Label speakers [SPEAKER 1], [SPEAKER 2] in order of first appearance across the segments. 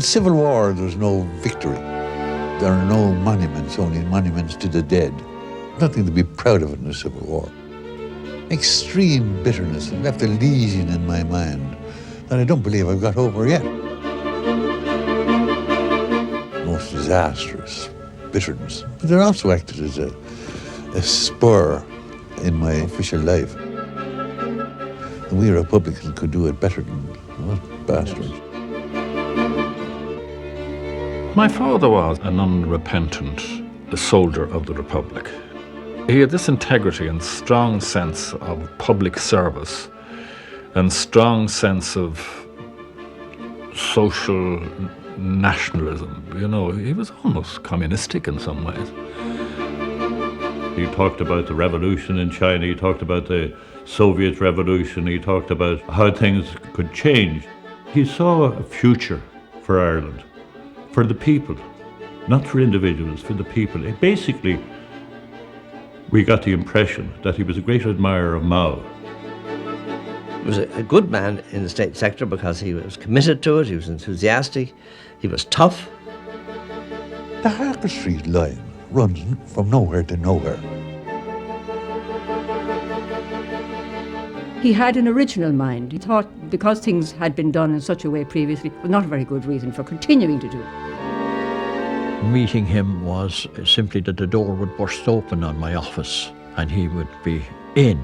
[SPEAKER 1] civil war, there's no victory. There are no monuments, only monuments to the dead. Nothing to be proud of in the Civil War. Extreme bitterness. It left a lesion in my mind that I don't believe I've got over yet. Most disastrous bitterness. But it also acted as a spur in my official life. And we Republicans could do it better than those bastards.
[SPEAKER 2] My father was an unrepentant soldier of the Republic. He had this integrity and strong sense of public service and strong sense of social nationalism. You know, he was almost communistic in some ways.
[SPEAKER 3] He talked about the revolution in China, he talked about the Soviet revolution, he talked about how things could change. He saw a future for Ireland. For the people, not for individuals, for the people. Basically, we got the impression that he was a great admirer of Mao.
[SPEAKER 4] He was a good man in the state sector because he was committed to it, he was enthusiastic, he was tough.
[SPEAKER 1] The Harker Street line runs from nowhere to nowhere.
[SPEAKER 5] He had an original mind. He thought because things had been done in such a way previously was not a very good reason for continuing to do it.
[SPEAKER 6] Meeting him was simply that the door would burst open on my office and he would be in.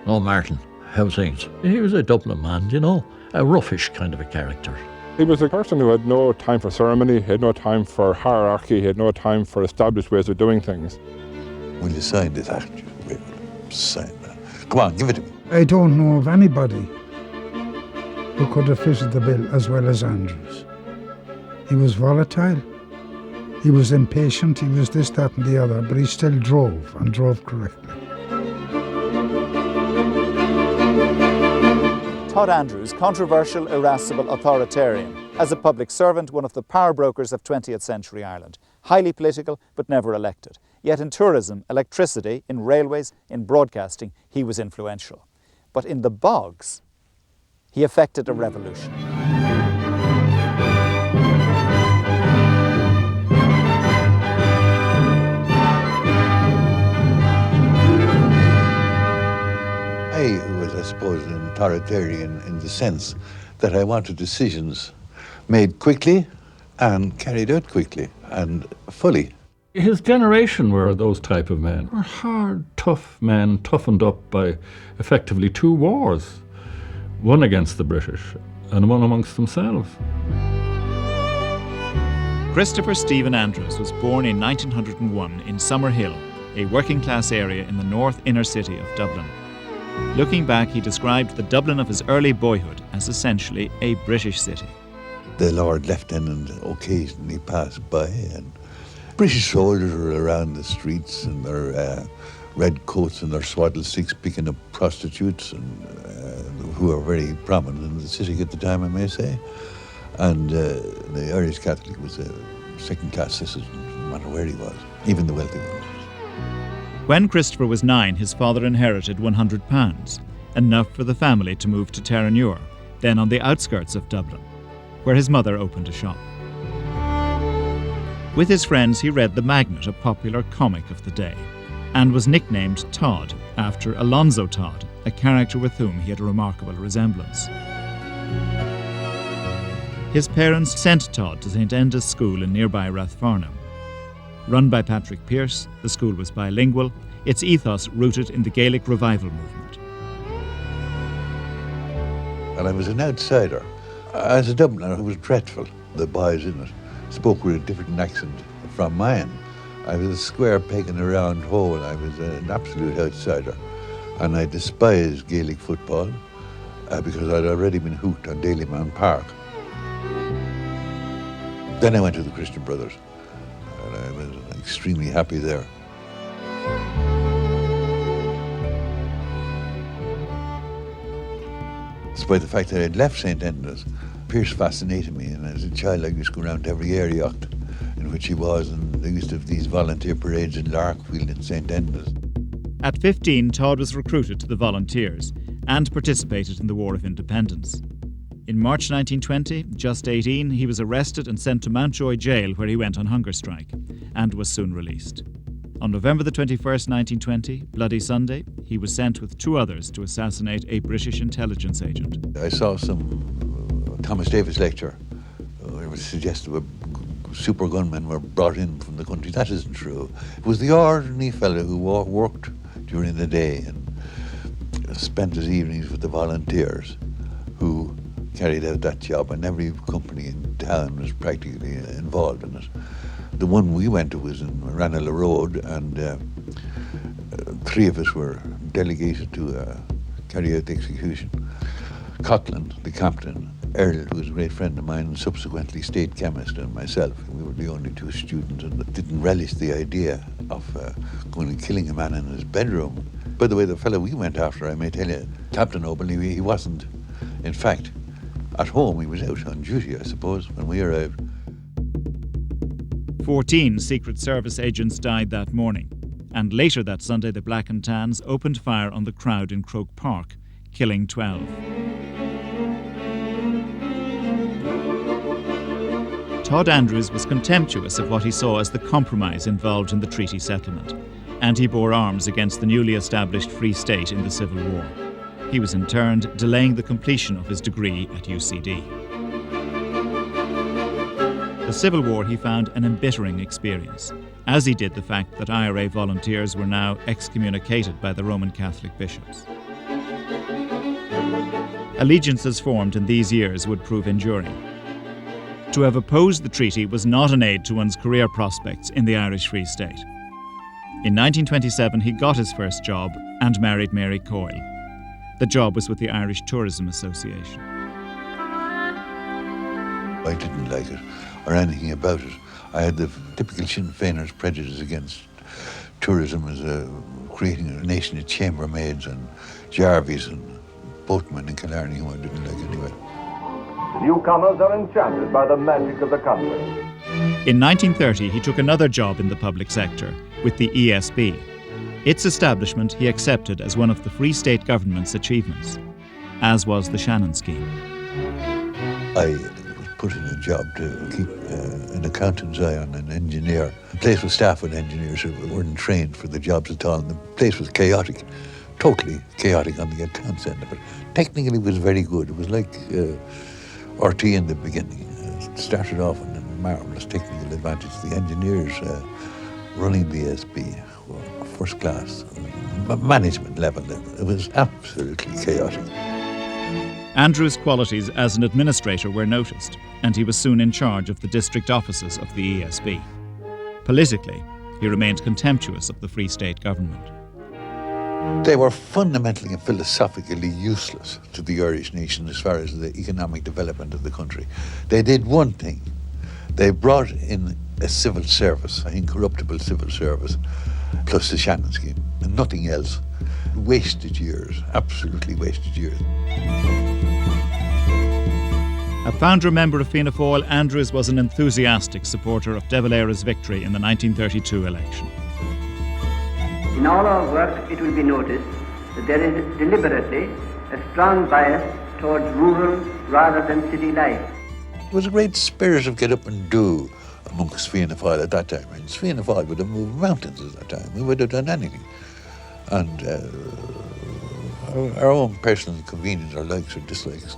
[SPEAKER 6] "Oh, Martin, how's things?" He was a Dublin man, you know, a roughish kind of a character.
[SPEAKER 7] He was a person who had no time for ceremony, he had no time for hierarchy, he had no time for established ways of doing things.
[SPEAKER 1] Will you sign this act? Will sign that? Come on, give it to me.
[SPEAKER 8] I don't know of anybody who could have fitted the bill as well as Andrews. He was volatile, he was impatient, he was this, that and the other, but he still drove, and drove correctly.
[SPEAKER 9] Todd Andrews, controversial, irascible, authoritarian. As a public servant, one of the power brokers of 20th century Ireland. Highly political, but never elected. Yet in tourism, electricity, in railways, in broadcasting, he was influential. But in the bogs, he effected a revolution.
[SPEAKER 1] I was, I suppose, an authoritarian in the sense that I wanted decisions made quickly and carried out quickly and fully.
[SPEAKER 2] His generation were those type of men. Were hard, tough men, toughened up by effectively two wars. One against the British and one amongst themselves.
[SPEAKER 9] Christopher Stephen Andrews was born in 1901 in Summerhill, a working-class area in the north inner city of Dublin. Looking back, he described the Dublin of his early boyhood as essentially a British city.
[SPEAKER 1] The Lord Lieutenant occasionally passed by, and British soldiers were around the streets in their red coats and their swaddle sticks picking up prostitutes, and who were very prominent in the city at the time, I may say. And the Irish Catholic was a second-class citizen, no matter where he was, even the wealthy ones.
[SPEAKER 9] When Christopher was 9, his father inherited £100, enough for the family to move to Terenure, then on the outskirts of Dublin, where his mother opened a shop. With his friends, he read The Magnet, a popular comic of the day, and was nicknamed Todd after Alonzo Todd, a character with whom he had a remarkable resemblance. His parents sent Todd to St Enda's School in nearby Rathfarnham. Run by Patrick Pearse, the school was bilingual, its ethos rooted in the Gaelic revival movement.
[SPEAKER 1] And I was an outsider. As a Dubliner, it was dreadful. The boys in it spoke with a different accent from mine. I was a square peg in a round hole. I was an absolute outsider. And I despised Gaelic football because I'd already been hooked on Dalymount Park. Then I went to the Christian Brothers, and I was extremely happy there. Despite the fact that I'd left St Enda's, Pearse fascinated me, and as a child I used to go around to every area in which he was, and they used to have these volunteer parades in Larkfield and St Enda's.
[SPEAKER 9] At 15, Todd was recruited to the Volunteers and participated in the War of Independence. In March 1920, just 18, he was arrested and sent to Mountjoy Jail, where he went on hunger strike, and was soon released. On November the 21st, 1920, Bloody Sunday, he was sent with 2 others to assassinate a British intelligence agent.
[SPEAKER 1] I saw some Thomas Davis lecture. It was suggested that super gunmen were brought in from the country. That isn't true. It was the ordinary fellow who worked during the day and spent his evenings with the volunteers who carried out that job, and every company in town was practically involved in it. The one we went to was in Ranelagh Road, and 3 of us were delegated to carry out the execution. Coughlin, the captain, Earl, who was a great friend of mine, and subsequently state chemist, and myself. We were the only 2 students and didn't relish the idea of going and killing a man in his bedroom. By the way, the fellow we went after, I may tell you, Captain Noble, he wasn't, in fact, at home. He was out on duty, I suppose, when we arrived.
[SPEAKER 9] 14 Secret Service agents died that morning, and later that Sunday the Black and Tans opened fire on the crowd in Croke Park, killing 12. Todd Andrews was contemptuous of what he saw as the compromise involved in the treaty settlement, and he bore arms against the newly established Free State in the Civil War. He was interned, delaying the completion of his degree at UCD. The Civil War he found an embittering experience, as he did the fact that IRA volunteers were now excommunicated by the Roman Catholic bishops. Allegiances formed in these years would prove enduring. To have opposed the treaty was not an aid to one's career prospects in the Irish Free State. In 1927, he got his first job and married Mary Coyle. The job was with the Irish Tourism Association.
[SPEAKER 1] I didn't like it or anything about it. I had the typical Sinn Féiners prejudice against tourism as creating a nation of chambermaids and jarvies and boatmen in Killarney who I didn't like anyway.
[SPEAKER 10] The newcomers are enchanted by the magic of the country.
[SPEAKER 9] In 1930, he took another job in the public sector with the ESB. Its establishment he accepted as one of the Free State government's achievements, as was the Shannon scheme.
[SPEAKER 1] I was put in a job to keep an accountant's eye on an engineer. The place was staffed with engineers who weren't trained for the jobs at all, and the place was chaotic, totally chaotic on the accounts end of it. Technically, it was very good. It was like RT in the beginning. It started off on a marvellous technical advantage. The engineers running the ESB were first class, management level. It was absolutely chaotic.
[SPEAKER 9] Andrews' qualities as an administrator were noticed, and he was soon in charge of the district offices of the ESB. Politically, he remained contemptuous of the Free State government.
[SPEAKER 1] They were fundamentally and philosophically useless to the Irish nation as far as the economic development of the country. They did one thing. They brought in a civil service, an incorruptible civil service, plus the Shannon scheme, and nothing else. Wasted years, absolutely wasted years.
[SPEAKER 9] A founder member of Fianna Fáil, Andrews was an enthusiastic supporter of De Valera's victory in the 1932 election.
[SPEAKER 11] In all our work, it will be noticed that there is deliberately a strong bias towards rural rather than city life.
[SPEAKER 1] There was a great spirit of get up and do amongst Fianna Fáil at that time. I mean, Fianna Fáil would have moved mountains at that time. We would have done anything. And our own personal convenience or likes or dislikes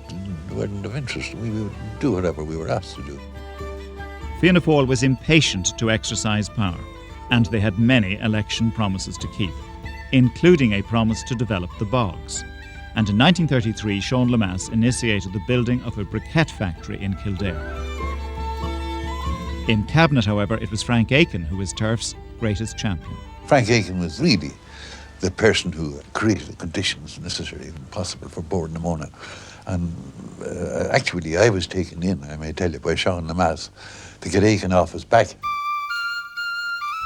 [SPEAKER 1] weren't of interest. We would do whatever we were asked to do.
[SPEAKER 9] Fianna Fáil was impatient to exercise power, and they had many election promises to keep, including a promise to develop the bogs. And in 1933, Sean Lemass initiated the building of a briquette factory in Kildare. In Cabinet, however, it was Frank Aiken who was turf's greatest champion.
[SPEAKER 1] Frank Aiken was really the person who created the conditions necessary and possible for Bord na Móna. And actually, I was taken in, I may tell you, by Sean Lemass to get Aiken off his back.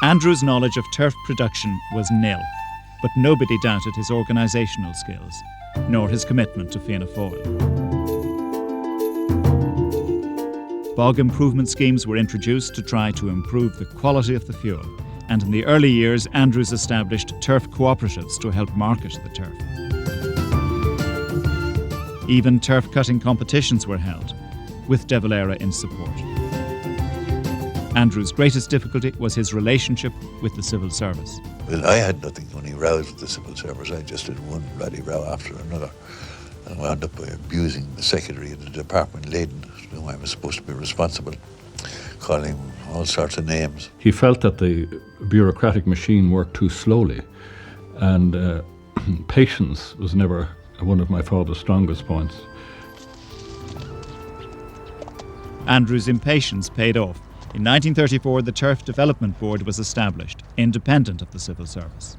[SPEAKER 9] Andrews' knowledge of turf production was nil, but nobody doubted his organisational skills, nor his commitment to Fianna Fáil. Bog improvement schemes were introduced to try to improve the quality of the fuel, and in the early years, Andrews established turf cooperatives to help market the turf. Even turf cutting competitions were held, with De Valera in support. Andrew's greatest difficulty was his relationship with the civil service.
[SPEAKER 1] Well, I had nothing when he rows with the civil service. I just did one bloody row after another. And I wound up by abusing the secretary of the department, Leyden, whom I was supposed to be responsible, calling him all sorts of names.
[SPEAKER 2] He felt that the bureaucratic machine worked too slowly, and patience was never one of my father's strongest points.
[SPEAKER 9] Andrew's impatience paid off. In 1934, the Turf Development Board was established, independent of the civil service.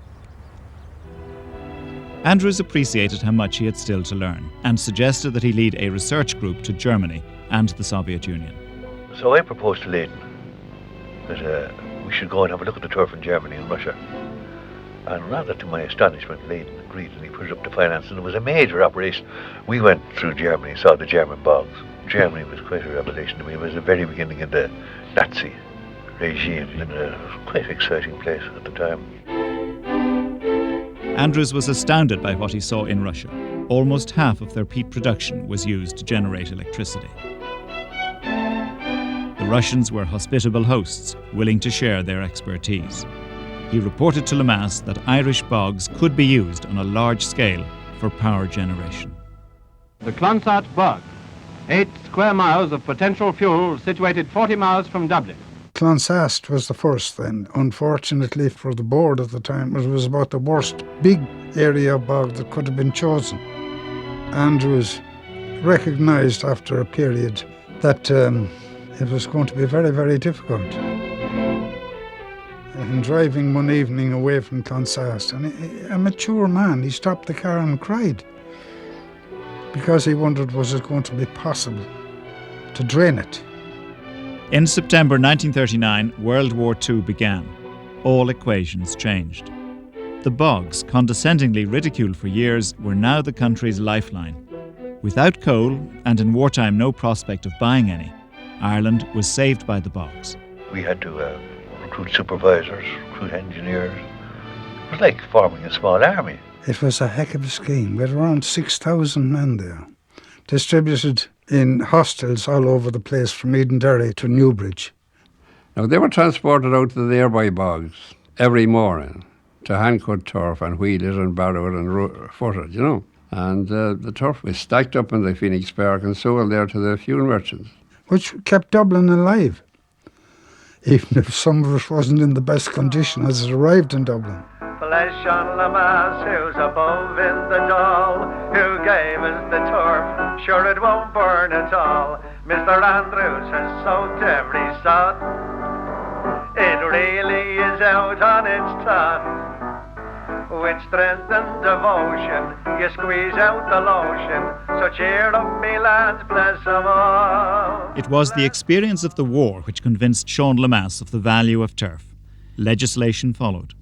[SPEAKER 9] Andrews appreciated how much he had still to learn and suggested that he lead a research group to Germany and the Soviet Union.
[SPEAKER 1] So I proposed to Leyden that we should go and have a look at the turf in Germany and Russia. And rather to my astonishment, Leyden agreed and he put it up to finance, and it was a major operation. We went through Germany, saw the German bogs. Germany was quite a revelation to me. It was the very beginning of the Nazi regime, and it was quite an exciting place at the time.
[SPEAKER 9] Andrews was astounded by what he saw in Russia. Almost half of their peat production was used to generate electricity. The Russians were hospitable hosts, willing to share their expertise. He reported to Lemass that Irish bogs could be used on a large scale for power generation.
[SPEAKER 12] The Clonsart bog, 8 square miles of potential fuel situated 40 miles from Dublin.
[SPEAKER 8] Clonsast was the first then. Unfortunately for the board at the time, it was about the worst big area of bog that could have been chosen. Andrews recognised after a period that it was going to be very, very difficult. And driving one evening away from Clonsast, and a mature man, he stopped the car and cried because he wondered, was it going to be possible to drain it?
[SPEAKER 9] In September 1939, World War II began. All equations changed. The bogs, condescendingly ridiculed for years, were now the country's lifeline. Without coal, and in wartime no prospect of buying any, Ireland was saved by the bogs.
[SPEAKER 1] We had to recruit supervisors, recruit engineers. It was like forming a small army.
[SPEAKER 8] It was a heck of a scheme. We had around 6,000 men there, distributed in hostels all over the place from Edenderry to Newbridge.
[SPEAKER 13] Now, they were transported out to the nearby bogs every morning to hand-cut turf and wheel it and barrow it and foot it, you know. And the turf was stacked up in the Phoenix Park and sold there to the fuel merchants.
[SPEAKER 8] Which kept Dublin alive, even if some of it wasn't in the best condition as it arrived in Dublin.
[SPEAKER 10] Flesh on Lemass, who's above in the doll, who gave us the turf, sure it won't burn at all. Mr. Andrews has soaked every sod, it really is out on its top. With strength and devotion, you squeeze out the lotion, so cheer up me lads, bless them all.
[SPEAKER 9] It was the experience of the war which convinced Sean Lemass of the value of turf. Legislation followed.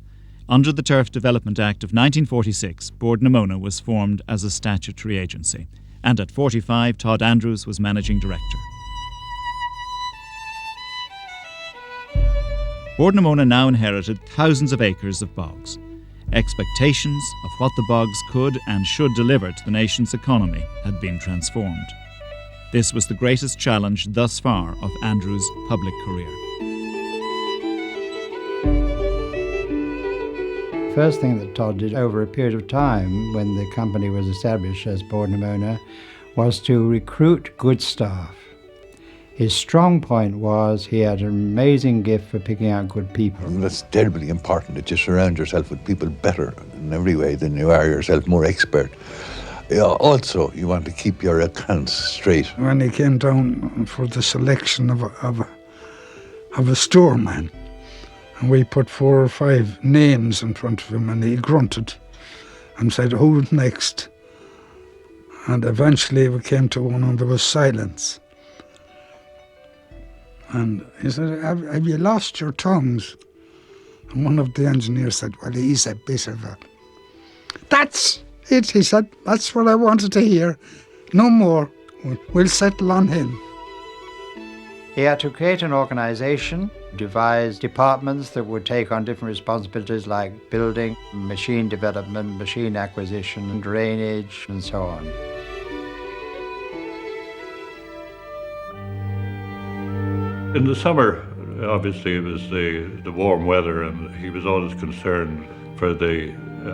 [SPEAKER 9] Under the Turf Development Act of 1946, Bord na Móna was formed as a statutory agency, and at 45, Todd Andrews was managing director. Bord na Móna now inherited thousands of acres of bogs. Expectations of what the bogs could and should deliver to the nation's economy had been transformed. This was the greatest challenge thus far of Andrews' public career.
[SPEAKER 14] First thing that Todd did over a period of time when the company was established as Bord na Móna was to recruit good staff. His strong point was he had an amazing gift for picking out good people.
[SPEAKER 1] That's terribly important that you surround yourself with people better in every way than you are yourself, more expert. Also, you want to keep your accounts straight.
[SPEAKER 8] When he came down for the selection of a storeman, and we put 4 or 5 names in front of him, and he grunted and said, "Who's next?" And eventually we came to one and there was silence. And he said, have you lost your tongues? And one of the engineers said, well, he's a bit of a... That's it, he said. That's what I wanted to hear. No more. We'll settle on him.
[SPEAKER 14] He had to create an organisation, devise departments that would take on different responsibilities like building, machine development, machine acquisition, drainage, and so on.
[SPEAKER 3] In the summer, obviously, it was the warm weather, and he was always concerned for the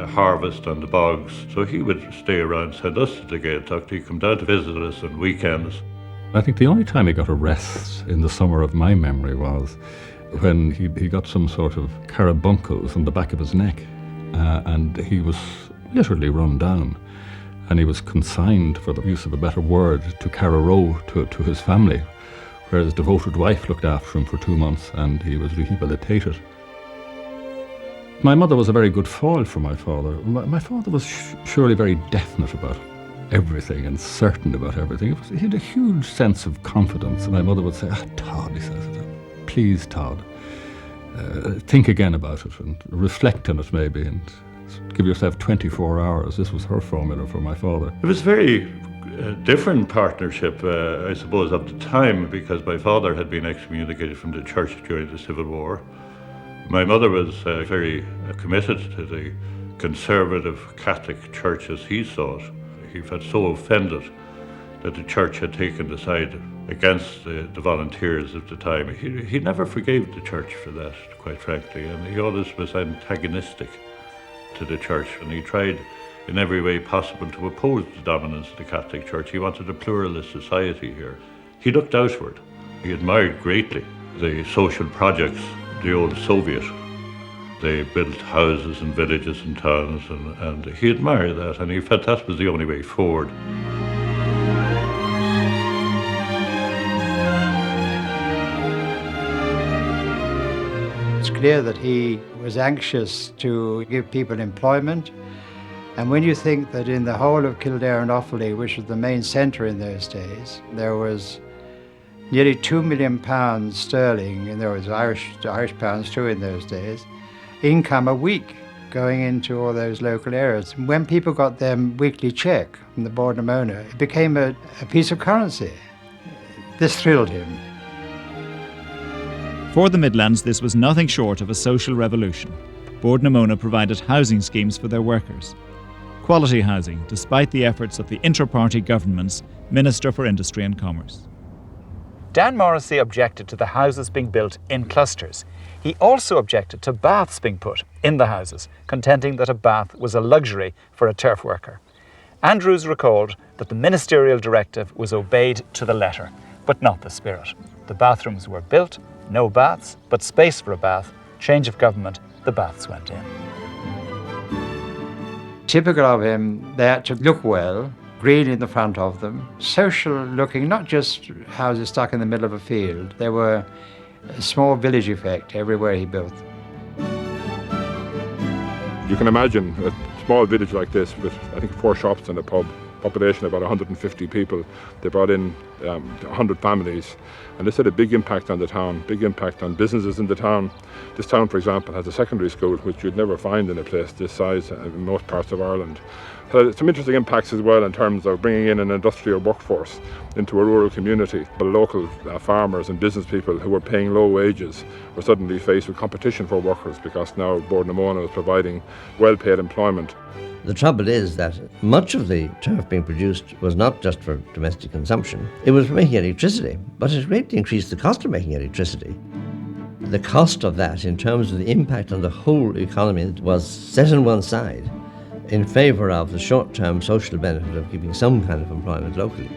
[SPEAKER 3] harvest on the bogs. So he would stay around, send us to the Gaeltacht. He'd come down to visit us on weekends.
[SPEAKER 2] I think the only time he got a rest in the summer of my memory was when he got some sort of carbuncles on the back of his neck, and he was literally run down. And he was consigned, for the use of a better word, to Carrow to his family, where his devoted wife looked after him for 2 months, and he was rehabilitated. My mother was a very good foil for my father. My father was surely very definite about everything and certain about everything. He had a huge sense of confidence, and my mother would say, Todd, he says, please, Todd, think again about it and reflect on it maybe, and give yourself 24 hours. This was her formula for my father.
[SPEAKER 3] It was very different partnership, I suppose, at the time, because my father had been excommunicated from the church during the Civil War. My mother was very committed to the conservative Catholic Church as he saw it. He felt so offended that the church had taken the side against the volunteers of the time. He never forgave the church for that, quite frankly, and he always was antagonistic to the church, and he tried in every way possible to oppose the dominance of the Catholic Church. He wanted a pluralist society here. He looked outward. He admired greatly the social projects, the old Soviet. They built houses and villages and towns, and he admired that, and he felt that was the only way forward.
[SPEAKER 14] It's clear that he was anxious to give people employment. And when you think that in the whole of Kildare and Offaly, which was the main centre in those days, there was nearly £2 million sterling, and there was Irish pounds too in those days, income a week going into all those local areas. When people got their weekly cheque from the Board of Mona, it became a piece of currency. This thrilled him.
[SPEAKER 15] For the Midlands, this was nothing short of a social revolution. Bord na Móna provided housing schemes for their workers. Quality housing, despite the efforts of the inter-party government's Minister for Industry and Commerce.
[SPEAKER 9] Dan Morrissey objected to the houses being built in clusters. He also objected to baths being put in the houses, contending that a bath was a luxury for a turf worker. Andrews recalled that the ministerial directive was obeyed to the letter, but not the spirit. The bathrooms were built, no baths, but space for a bath. Change of government, the baths went in.
[SPEAKER 14] Typical of him, they had to look well, green in the front of them, social looking, not just houses stuck in the middle of a field. They were a small village effect everywhere he built.
[SPEAKER 7] You can imagine a small village like this with, I think, 4 shops and a pub, population of about 150 people. They brought in 100 families, and this had a big impact on the town, big impact on businesses in the town. This town, for example, has a secondary school, which you'd never find in a place this size in most parts of Ireland. Some interesting impacts as well in terms of bringing in an industrial workforce into a rural community. The local farmers and business people who were paying low wages were suddenly faced with competition for workers, because now Bord na Móna was providing well-paid employment.
[SPEAKER 4] The trouble is that much of the turf being produced was not just for domestic consumption. It was for making electricity, but it greatly increased the cost of making electricity. The cost of that, in terms of the impact on the whole economy, was set on one side in favour of the short-term social benefit of keeping some kind of employment locally.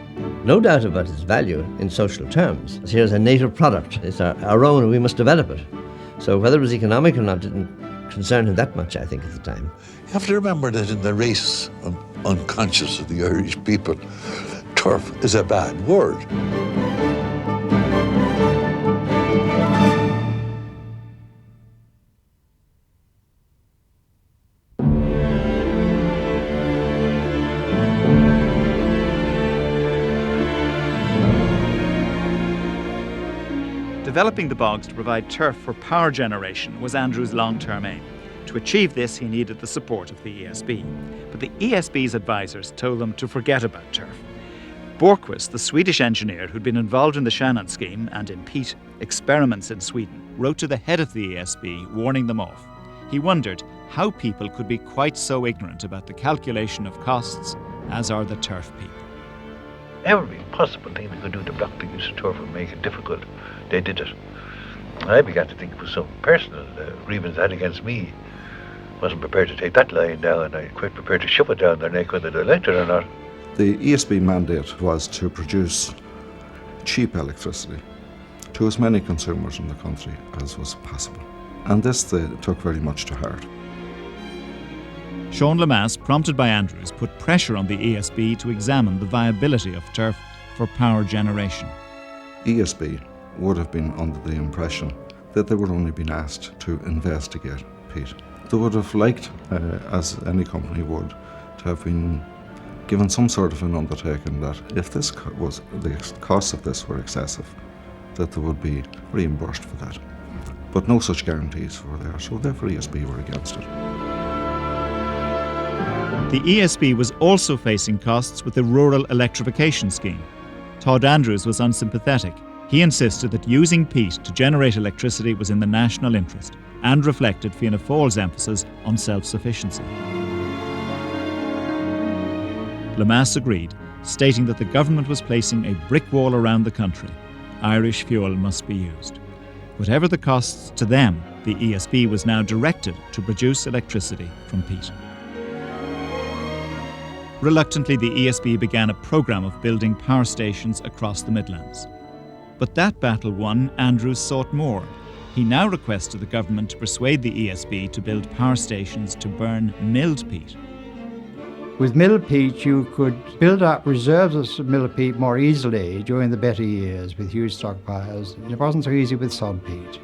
[SPEAKER 4] No doubt about its value in social terms. Here's a native product. It's our own, and we must develop it. So whether it was economic or not didn't concern him that much, I think, at the time.
[SPEAKER 1] You have to remember that in the race unconscious of the Irish people, turf is a bad word.
[SPEAKER 15] Developing the bogs to provide turf for power generation was Andrew's long-term aim. To achieve this, he needed the support of the ESB. But the ESB's advisors told them to forget about turf. Borquist, the Swedish engineer who'd been involved in the Shannon scheme and in peat experiments in Sweden, wrote to the head of the ESB warning them off. He wondered how people could be quite so ignorant about the calculation of costs as are the turf people.
[SPEAKER 16] every possible thing they could do to block the use of turf and make it difficult. They did it. And I began to think it was some personal grievance they had against me. Wasn't prepared to take that line down, and I quite prepared to shove it down their neck whether they liked it or not.
[SPEAKER 17] The ESB mandate was to produce cheap electricity to as many consumers in the country as was possible. And this they took very much to heart.
[SPEAKER 15] Sean Lemass, prompted by Andrews, put pressure on the ESB to examine the viability of turf for power generation.
[SPEAKER 17] ESB would have been under the impression that they were only being asked to investigate peat. They would have liked, as any company would, to have been given some sort of an undertaking that if the costs of this were excessive, that they would be reimbursed for that. But no such guarantees were there, so therefore ESB were against it.
[SPEAKER 15] The ESB was also facing costs with the rural electrification scheme. Todd Andrews was unsympathetic. He insisted that using peat to generate electricity was in the national interest and reflected Fianna Fáil's emphasis on self-sufficiency. Lemass agreed, stating that the government was placing a brick wall around the country. Irish fuel must be used. Whatever the costs to them, the ESB was now directed to produce electricity from peat. Reluctantly, the ESB began a programme of building power stations across the Midlands. But that battle won, Andrews sought more. He now requested the government to persuade the ESB to build power stations to burn milled peat.
[SPEAKER 14] With milled peat, you could build up reserves of milled peat more easily during the better years with huge stockpiles. It wasn't so easy with sod peat.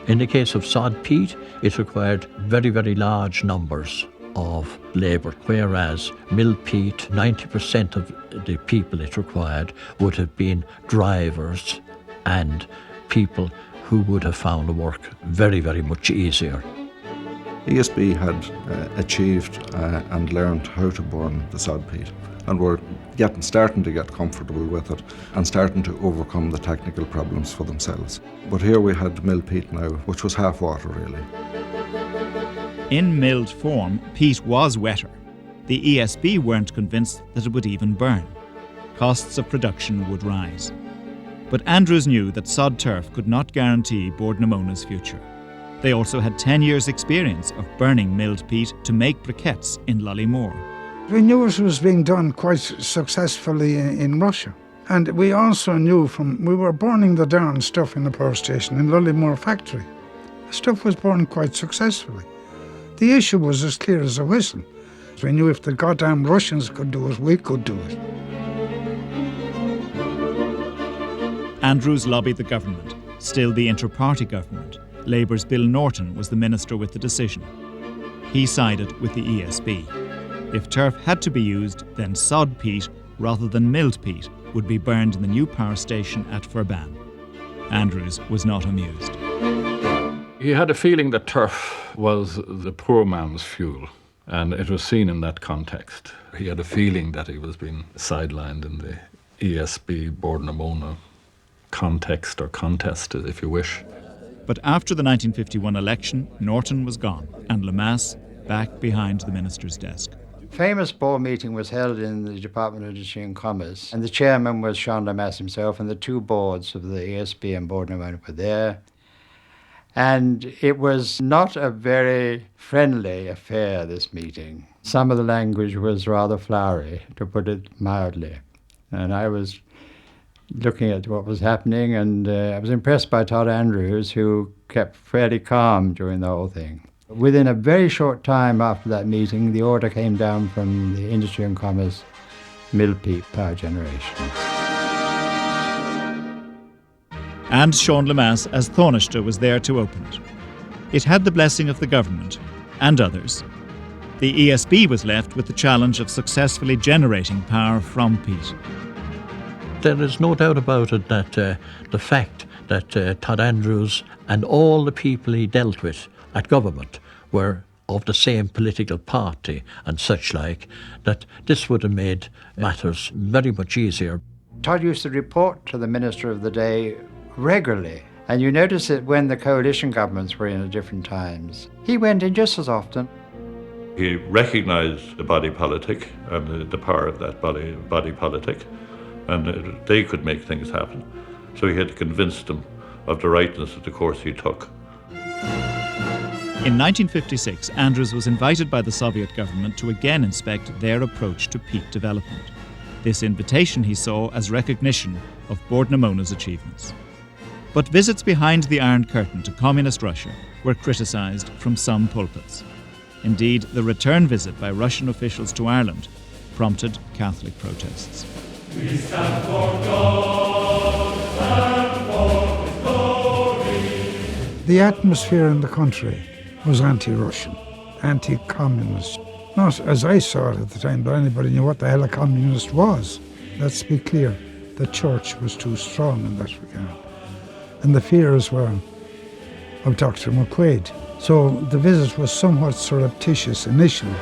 [SPEAKER 6] In the case of sod peat, it required very, very large numbers of labour, whereas milled peat, 90% of the people it required would have been drivers and people who would have found the work very, very much easier.
[SPEAKER 17] ESB had achieved and learned how to burn the sod peat, and were starting to get comfortable with it and starting to overcome the technical problems for themselves. But here we had milled peat now, which was half water really.
[SPEAKER 15] In milled form, peat was wetter. The ESB weren't convinced that it would even burn. Costs of production would rise. But Andrews knew that sod turf could not guarantee Boardnamona's future. They also had 10 years' experience of burning milled peat to make briquettes in Lollymore.
[SPEAKER 8] We knew it was being done quite successfully in Russia. And we also knew we were burning the darn stuff in the power station in Lollymore factory. The stuff was burned quite successfully. The issue was as clear as a whistle. We knew if the goddamn Russians could do it, we could do it.
[SPEAKER 15] Andrews lobbied the government, still the inter-party government. Labour's Bill Norton was the minister with the decision. He sided with the ESB. If turf had to be used, then sod peat, rather than milled peat, would be burned in the new power station at Ferban. Andrews was not amused.
[SPEAKER 2] He had a feeling that turf was the poor man's fuel, and it was seen in that context. He had a feeling that he was being sidelined in the ESB Boardnamona context or contest, if you wish.
[SPEAKER 15] But after the 1951 election, Norton was gone, and Lemass back behind the minister's desk.
[SPEAKER 14] A famous board meeting was held in the Department of Industry and Commerce, and the chairman was Sean Lemass himself, and the two boards of the ESB and Boardnamona were there. And it was not a very friendly affair, this meeting. Some of the language was rather flowery, to put it mildly. And I was looking at what was happening, and I was impressed by Todd Andrews, who kept fairly calm during the whole thing. Within a very short time after that meeting, the order came down from the Industry and Commerce milled peat power generation.
[SPEAKER 15] And Sean Lemass, as Taoiseach, was there to open it. It had the blessing of the government and others. The ESB was left with the challenge of successfully generating power from peat.
[SPEAKER 6] There is no doubt about it that the fact that Todd Andrews and all the people he dealt with at government were of the same political party and such like, that this would have made matters very much easier.
[SPEAKER 14] Todd used to report to the minister of the day regularly, and you notice it when the coalition governments were in at different times. He went in just as often.
[SPEAKER 3] He recognised the body politic and the power of that body politic, and they could make things happen. So he had to convince them of the rightness of the course he took.
[SPEAKER 15] In 1956, Andrews was invited by the Soviet government to again inspect their approach to peat development. This invitation he saw as recognition of Bordnamona's achievements. But visits behind the Iron Curtain to communist Russia were criticised from some pulpits. Indeed, the return visit by Russian officials to Ireland prompted Catholic protests.
[SPEAKER 18] We stand for God and for His glory.
[SPEAKER 8] The atmosphere in the country was anti-Russian, anti-communist. Not as I saw it at the time, but anybody knew what the hell a communist was. Let's be clear, the church was too strong in that regard. And the fears were of Dr. McQuaid. So the visit was somewhat surreptitious initially.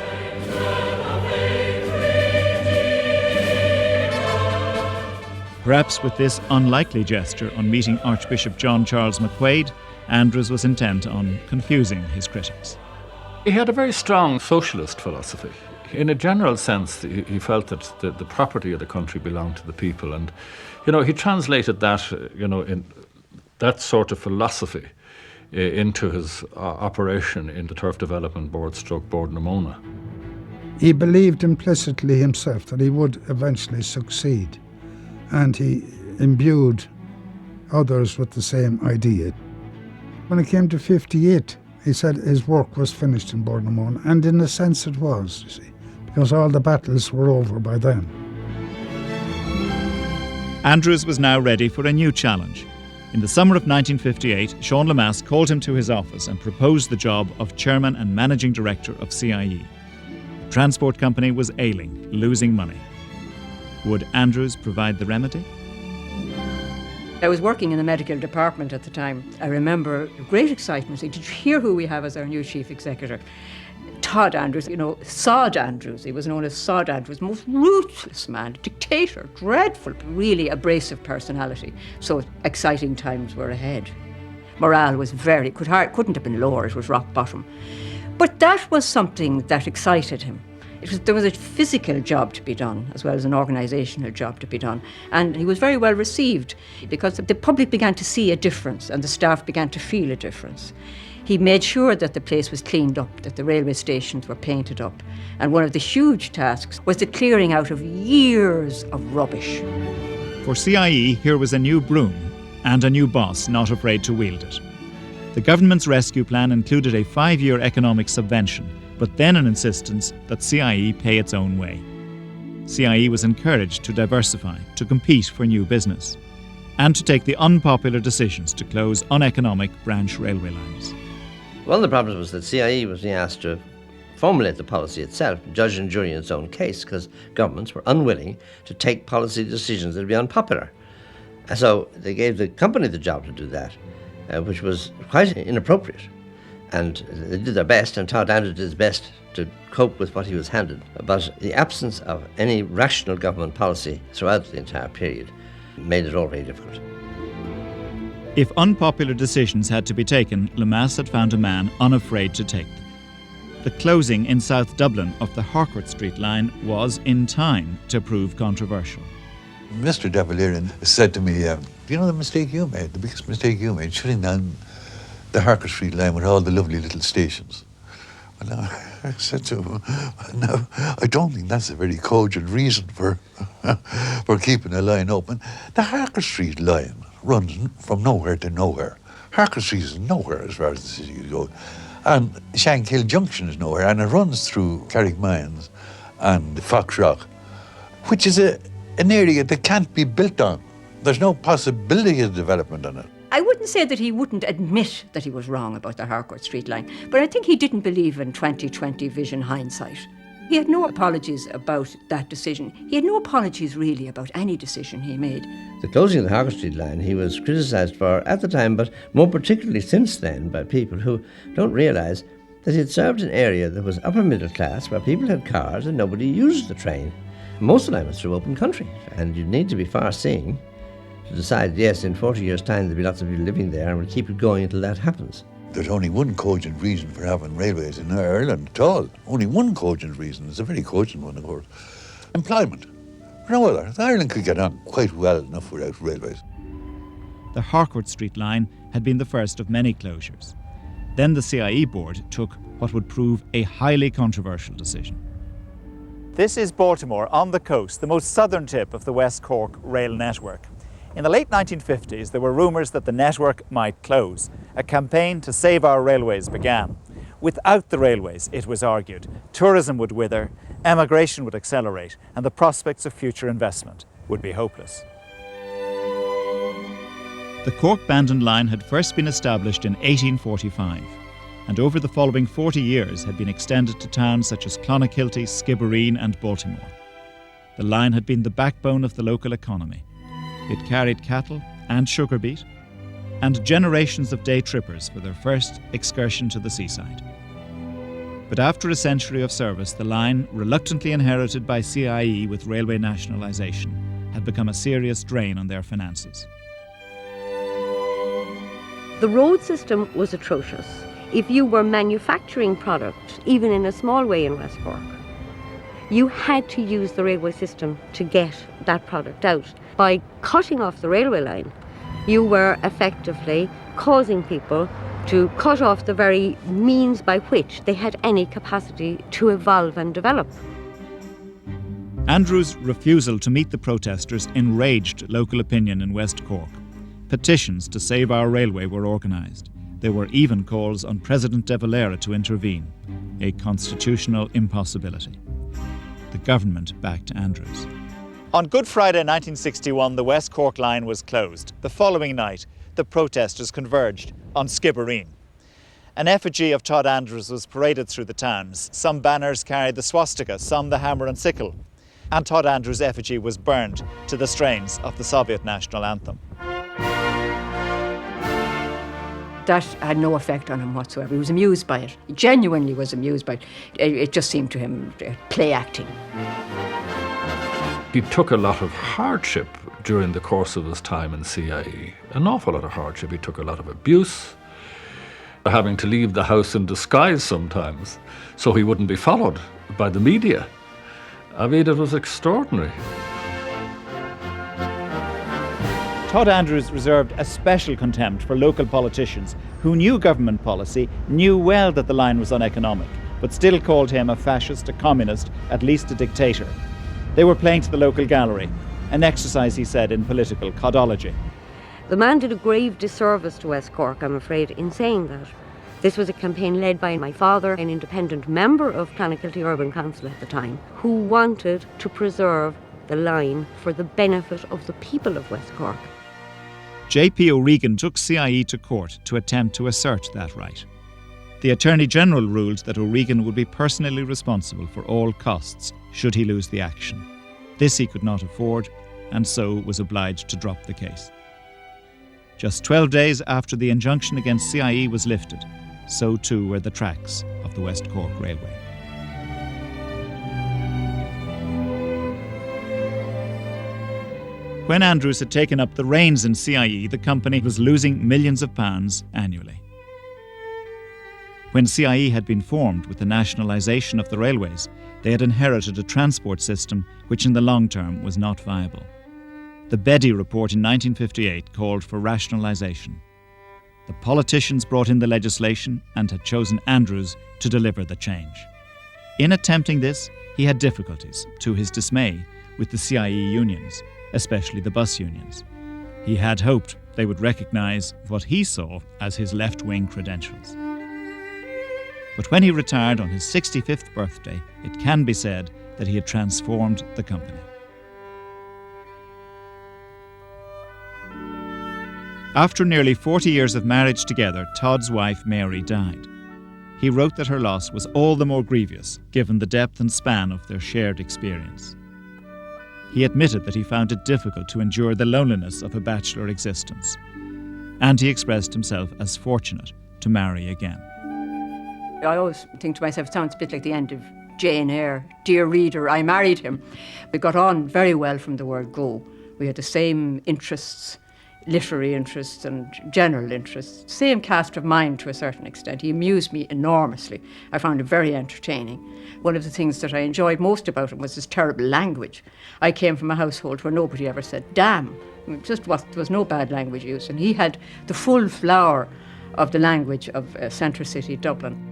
[SPEAKER 15] Perhaps with this unlikely gesture on meeting Archbishop John Charles McQuaid, Andrews was intent on confusing his critics.
[SPEAKER 2] He had a very strong socialist philosophy. In a general sense, he felt that the property of the country belonged to the people. And, he translated that, in that sort of philosophy into his operation in the Turf Development Board Bordnamona.
[SPEAKER 8] He believed implicitly himself that he would eventually succeed, and he imbued others with the same idea. When it came to 58, he said his work was finished in Bordnamona, and in a sense it was, you see, because all the battles were over by then.
[SPEAKER 15] Andrews was now ready for a new challenge. In the summer of 1958, Sean Lemass called him to his office and proposed the job of chairman and managing director of CIE. The transport company was ailing, losing money. Would Andrews provide the remedy?
[SPEAKER 5] I was working in the medical department at the time. I remember great excitement. Did you hear who we have as our new chief executive? Todd Andrews, Sod Andrews. He was known as Sod Andrews, most ruthless man, dictator, dreadful, really abrasive personality. So exciting times were ahead. Morale was couldn't have been lower, it was rock bottom. But that was something that excited him. There was a physical job to be done as well as an organisational job to be done. And he was very well received because the public began to see a difference and the staff began to feel a difference. He made sure that the place was cleaned up, that the railway stations were painted up. And one of the huge tasks was the clearing out of years of rubbish.
[SPEAKER 15] For CIE, here was a new broom and a new boss not afraid to wield it. The government's rescue plan included a 5-year economic subvention, but then an insistence that CIE pay its own way. CIE was encouraged to diversify, to compete for new business, and to take the unpopular decisions to close uneconomic branch railway lines.
[SPEAKER 4] One of the problems was that CIE was being asked to formulate the policy itself, judge and jury in its own case, because governments were unwilling to take policy decisions that would be unpopular. And so they gave the company the job to do that, which was quite inappropriate. And they did their best, and Todd Andrews did his best to cope with what he was handed. But the absence of any rational government policy throughout the entire period made it all very difficult.
[SPEAKER 15] If unpopular decisions had to be taken, Lemass had found a man unafraid to take them. The closing in South Dublin of the Harcourt Street line was, in time, to prove controversial.
[SPEAKER 1] Mr. De Valerian said to me, do you know the mistake you made, the biggest mistake you made, shutting down the Harcourt Street line with all the lovely little stations? Well, I said to him, no, I don't think that's a very cogent reason for keeping a line open. The Harcourt Street line runs from nowhere to nowhere. Harcourt Street is nowhere as far as the city goes. And Shankill Junction is nowhere, and it runs through Carrickmines and Foxrock, which is an area that can't be built on. There's no possibility of development on it.
[SPEAKER 5] I wouldn't say that he wouldn't admit that he was wrong about the Harcourt Street line, but I think he didn't believe in 20/20 vision hindsight. He had no apologies about that decision. He had no apologies really about any decision he made.
[SPEAKER 4] The closing of the Harcourt Street line he was criticised for at the time, but more particularly since then by people who don't realise that he had served an area that was upper middle class, where people had cars and nobody used the train. Most of the time was through open country, and you need to be far-seeing to decide, yes, in 40 years' time there'll be lots of people living there and we'll keep it going until that happens.
[SPEAKER 1] There's only one cogent reason for having railways in Ireland at all. Only one cogent reason. It's a very cogent one, of course. Employment. No, Ireland could get on quite well enough without railways.
[SPEAKER 15] The Harcourt Street line had been the first of many closures. Then the CIE board took what would prove a highly controversial decision. This is Baltimore on the coast, the most southern tip of the West Cork rail network. In the late 1950s, there were rumours that the network might close. A campaign to save our railways began. Without the railways, it was argued, tourism would wither, emigration would accelerate, and the prospects of future investment would be hopeless. The Cork-Bandon line had first been established in 1845, and over the following 40 years had been extended to towns such as Clonakilty, Skibbereen and Baltimore. The line had been the backbone of the local economy. It carried cattle and sugar beet, and generations of day trippers for their first excursion to the seaside. But after a century of service, the line, reluctantly inherited by CIE with railway nationalisation, had become a serious drain on their finances.
[SPEAKER 19] The road system was atrocious. If you were manufacturing product, even in a small way in West Cork, you had to use the railway system to get that product out. By cutting off the railway line, you were effectively causing people to cut off the very means by which they had any capacity to evolve and develop.
[SPEAKER 15] Andrew's refusal to meet the protesters enraged local opinion in West Cork. Petitions to save our railway were organised. There were even calls on President De Valera to intervene, a constitutional impossibility. The government backed Andrews. On Good Friday 1961, the West Cork line was closed. The following night, the protesters converged on Skibbereen. An effigy of Todd Andrews was paraded through the towns. Some banners carried the swastika, some the hammer and sickle. And Todd Andrews' effigy was burned to the strains of the Soviet national anthem.
[SPEAKER 5] That had no effect on him whatsoever. He was amused by it. He genuinely was amused by it. It just seemed to him play acting.
[SPEAKER 2] He took a lot of hardship during the course of his time in CIE. An awful lot of hardship. He took a lot of abuse, having to leave the house in disguise sometimes so he wouldn't be followed by the media. I mean, it was extraordinary.
[SPEAKER 15] Todd Andrews reserved a special contempt for local politicians who knew government policy, knew well that the line was uneconomic, but still called him a fascist, a communist, at least a dictator. They were playing to the local gallery, an exercise, he said, in political codology.
[SPEAKER 19] The man did a grave disservice to West Cork, I'm afraid, in saying that. This was a campaign led by my father, an independent member of Clonakilty Urban Council at the time, who wanted to preserve the line for the benefit of the people of West Cork.
[SPEAKER 15] J.P. O'Regan took CIE to court to attempt to assert that right. The Attorney General ruled that O'Regan would be personally responsible for all costs should he lose the action. This he could not afford, and so was obliged to drop the case. Just 12 days after the injunction against CIE was lifted, so too were the tracks of the West Cork Railway. When Andrews had taken up the reins in CIE, the company was losing millions of pounds annually. When CIE had been formed with the nationalisation of the railways, they had inherited a transport system which in the long term was not viable. The Beddy report in 1958 called for rationalisation. The politicians brought in the legislation and had chosen Andrews to deliver the change. In attempting this, he had difficulties, to his dismay, with the CIE unions, especially the bus unions. He had hoped they would recognise what he saw as his left-wing credentials. But when he retired on his 65th birthday, it can be said that he had transformed the company. After nearly 40 years of marriage together, Todd's wife Mary died. He wrote that her loss was all the more grievous given the depth and span of their shared experience. He admitted that he found it difficult to endure the loneliness of a bachelor existence, and he expressed himself as fortunate to marry again.
[SPEAKER 5] I always think to myself, it sounds a bit like the end of Jane Eyre. Dear reader, I married him. We got on very well from the word go. We had the same interests, literary interests and general interests. Same cast of mind to a certain extent. He amused me enormously. I found him very entertaining. One of the things that I enjoyed most about him was his terrible language. I came from a household where nobody ever said damn. There was no bad language used, and he had the full flower of the language of centre city Dublin.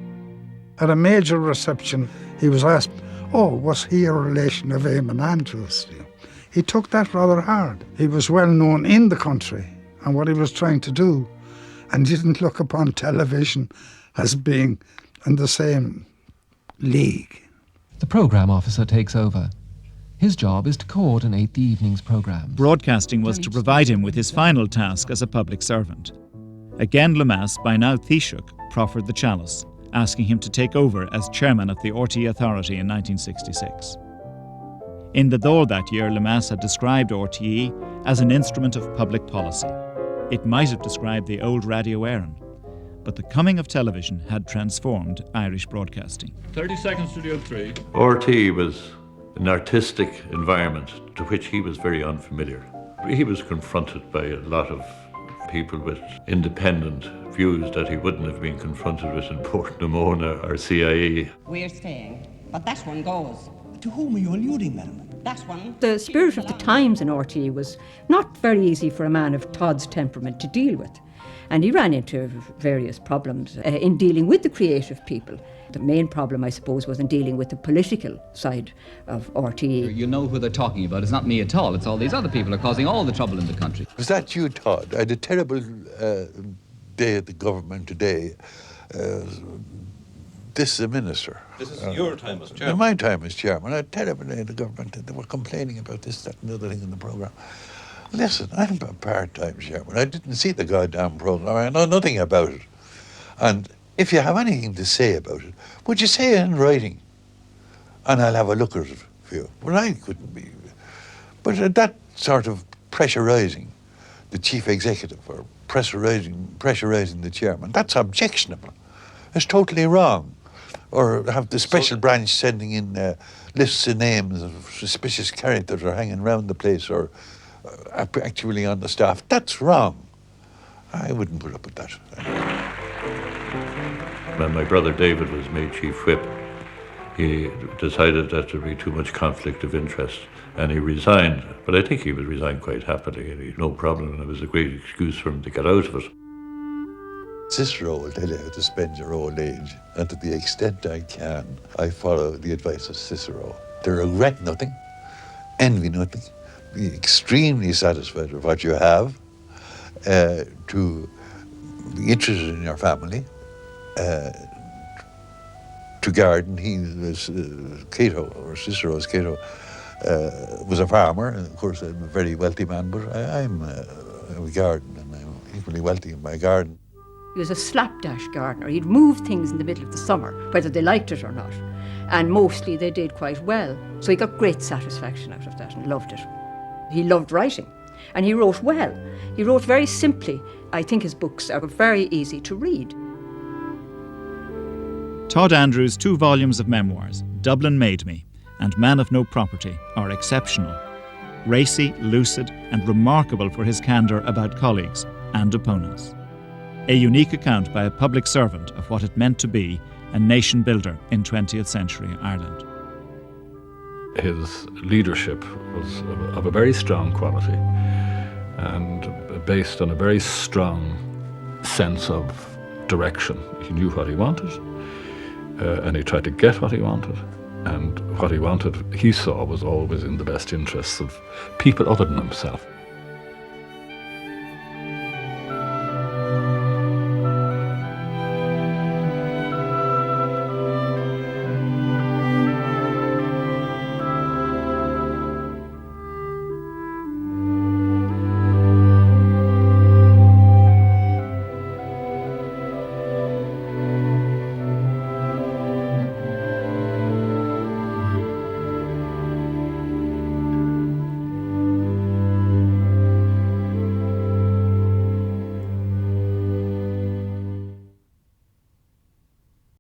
[SPEAKER 8] At a major reception, he was asked, oh, was he a relation of Eamon Andrews? He took that rather hard. He was well known in the country and what he was trying to do, and didn't look upon television as being in the same league.
[SPEAKER 20] The programme officer takes over. His job is to coordinate the evening's programme.
[SPEAKER 15] Broadcasting was to provide him with his final task as a public servant. Again, Lemass, by now Taoiseach, proffered the chalice, asking him to take over as chairman of the RTÉ Authority in 1966. In the Dáil that year, Lemass had described RTÉ as an instrument of public policy. It might have described the old Radio Éireann, but the coming of television had transformed Irish broadcasting.
[SPEAKER 3] 30 seconds, Studio 3. RTÉ was an artistic environment to which he was very unfamiliar. He was confronted by a lot of people with independent views that he wouldn't have been confronted with in Portnamona or CIE.
[SPEAKER 21] We're staying, but that one goes. To whom are you alluding, madam? That one.
[SPEAKER 5] The spirit of the times in RTÉ was not very easy for a man of Todd's temperament to deal with. And he ran into various problems in dealing with the creative people. The main problem, I suppose, was in dealing with the political side of RTÉ.
[SPEAKER 22] You know who they're talking about. It's not me at all. It's all these other people are causing all the trouble in the country.
[SPEAKER 1] Was that you, Todd? I had a terrible day at the government today. This is a minister.
[SPEAKER 23] This is your time as chairman.
[SPEAKER 1] In my time as chairman, I had a terrible day at the government. They were complaining about this, that, and the other thing in the programme. Listen, I'm a part-time chairman. I didn't see the goddamn programme. I know nothing about it. And if you have anything to say about it, would you say it in writing? And I'll have a look at it for you. Well, I couldn't be. But that sort of pressurising the chief executive or pressurising the chairman, that's objectionable. It's totally wrong. Or have the special branch sending in lists of names of suspicious characters or hanging around the place or actually on the staff. That's wrong. I wouldn't put up with that.
[SPEAKER 3] When my brother David was made chief whip, he decided that there'd be too much conflict of interest and he resigned. But I think he would resign quite happily and he had no problem, and it was a great excuse for him to get out of it.
[SPEAKER 1] Cicero will tell you how to spend your old age, and to the extent I can, I follow the advice of Cicero. To regret nothing, envy nothing, be extremely satisfied with what you have, to be interested in your family, to garden. He was Cato, or Cicero's Cato, was a farmer, and of course I'm a very wealthy man, but I'm a garden, and I'm equally wealthy in my garden.
[SPEAKER 5] He was a slapdash gardener. He'd move things in the middle of the summer, whether they liked it or not. And mostly they did quite well. So he got great satisfaction out of that and loved it. He loved writing. And he wrote well. He wrote very simply. I think his books are very easy to read.
[SPEAKER 15] Todd Andrews' 2 volumes of memoirs, Dublin Made Me and Man of No Property, are exceptional. Racy, lucid, and remarkable for his candour about colleagues and opponents. A unique account by a public servant of what it meant to be a nation builder in 20th century Ireland.
[SPEAKER 2] His leadership was of a very strong quality and based on a very strong sense of direction. He knew what he wanted and he tried to get what he wanted, and what he wanted, he saw, was always in the best interests of people other than himself.